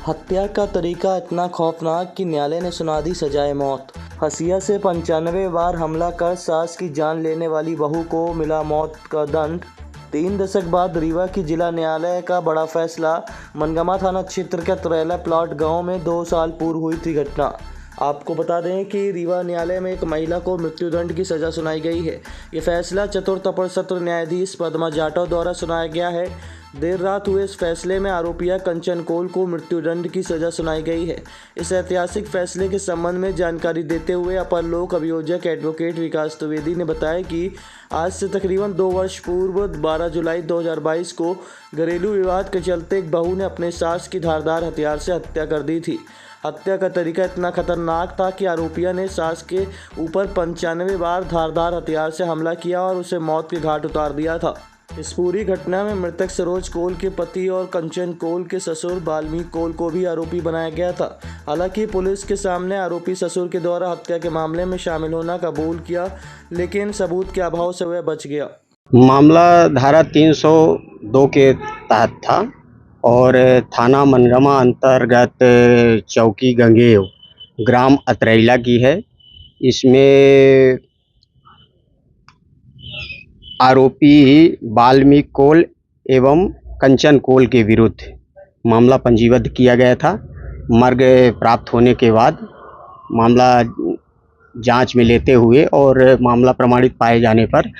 हत्या का तरीका इतना खौफनाक कि न्यायालय ने सुना दी सजाए मौत। हसिया से 95 बार हमला कर सास की जान लेने वाली बहू को मिला मौत का दंड। 3 दशक बाद रीवा की जिला न्यायालय का बड़ा फैसला। मनगमा थाना क्षेत्र के तुरैला प्लॉट गांव में 2 साल पूर्व हुई थी घटना। आपको बता दें कि रीवा न्यायालय में एक महिला को मृत्युदंड की सजा सुनाई गई है। ये फैसला चतुर्थ अपर सत्र न्यायाधीश पद्मा जाटव द्वारा सुनाया गया है। देर रात हुए इस फैसले में आरोपिया कंचन कोल को मृत्युदंड की सजा सुनाई गई है। इस ऐतिहासिक फैसले के संबंध में जानकारी देते हुए अपर लोक अभियोजक एडवोकेट विकास द्विवेदी ने बताया कि आज से तकरीबन 2 वर्ष पूर्व 12 जुलाई 2022 को घरेलू विवाद के चलते एक बहू ने अपने सास की धारदार हथियार से हत्या कर दी थी। हत्या का तरीका इतना खतरनाक था कि आरोपिया ने सास के ऊपर 95 बार धारदार हथियार से हमला किया और उसे मौत के घाट उतार दिया था। इस पूरी घटना में मृतक सरोज कोल के पति और कंचन कोल के ससुर वाल्मीकि कोल को भी आरोपी बनाया गया था। हालांकि पुलिस के सामने आरोपी ससुर के द्वारा हत्या के मामले में शामिल होना कबूल किया, लेकिन सबूत के अभाव से वह बच गया। मामला धारा 302 के तहत था और थाना मनगमा अंतर्गत चौकी गंगेव ग्राम अतरैला की है। इसमें आरोपी वाल्मीकि कोल एवं कंचन कोल के विरुद्ध मामला पंजीबद्ध किया गया था। मर्ग प्राप्त होने के बाद मामला जांच में लेते हुए और मामला प्रमाणित पाए जाने पर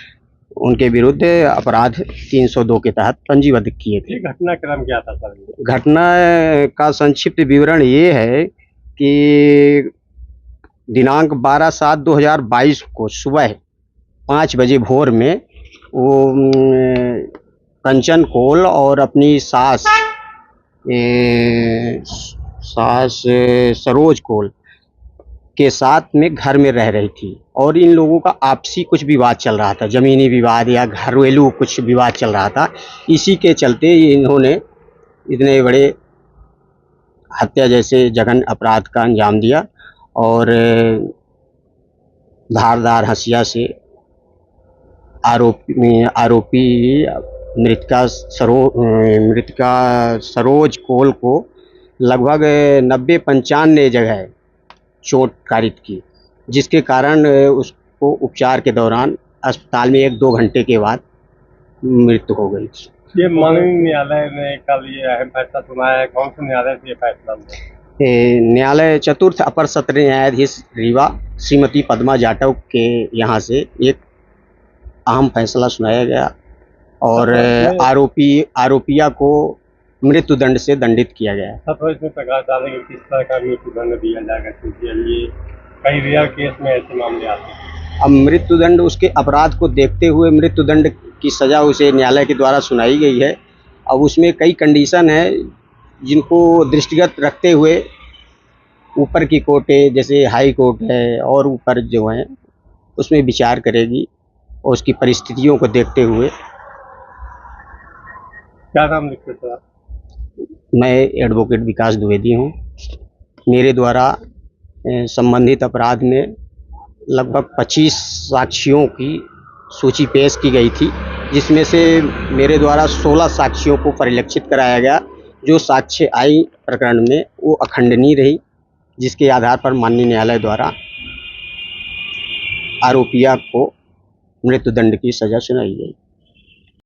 उनके विरुद्ध अपराध 302 के तहत पंजीबद्ध किए थे। घटनाक्रम क्या था सर? घटना का संक्षिप्त विवरण ये है कि दिनांक 12/7/2022 को सुबह 5 बजे भोर में वो कंचन कोल और अपनी सास सरोज कोल के साथ में घर में रह रही थी और इन लोगों का आपसी कुछ विवाद चल रहा था, ज़मीनी विवाद या घरेलू कुछ विवाद चल रहा था। इसी के चलते इन्होंने इतने बड़े हत्या जैसे जघन्य अपराध का अंजाम दिया और धारदार हंसिया से आरोपी मृतका सरोज कोल को लगभग 90-95 जगह चोट कारित की, जिसके कारण उसको उपचार के दौरान अस्पताल में 1-2 घंटे के बाद मृत्यु हो गई। ये माननीय न्यायालय ने कल ये अहम फैसला सुनाया है। कौन से न्यायालय से ये फैसला हुआ? न्यायालय चतुर्थ अपर सत्र न्यायाधीश रीवा श्रीमती पद्मा जाटव के यहाँ से एक अहम फैसला सुनाया गया और आरोपिया को मृत्युदंड से दंडित किया गया। तो इसमें प्रकाश डालेंगे किस तरह का मृत्युदंड दिया जाएगा, क्योंकि ये कई रेयर केस में ऐसे मामले आते हैं। अब मृत्युदंड उसके अपराध को देखते हुए मृत्युदंड की सजा उसे न्यायालय के द्वारा सुनाई गई है। अब उसमें कई कंडीशन है जिनको दृष्टिगत रखते हुए ऊपर की कोर्ट है, जैसे हाई कोर्ट है और ऊपर जो है उसमें विचार करेगी और उसकी परिस्थितियों को देखते हुए। क्या नाम लिखते सर? मैं एडवोकेट विकास द्विवेदी हूँ। मेरे द्वारा संबंधित अपराध में लगभग 25 साक्ष्यों की सूची पेश की गई थी, जिसमें से मेरे द्वारा 16 साक्ष्यों को परिलक्षित कराया गया। जो साक्ष्य आई प्रकरण में वो अखंडनीय रही, जिसके आधार पर माननीय न्यायालय द्वारा आरोपिया को मृत्युदंड की सजा सुनाई गई।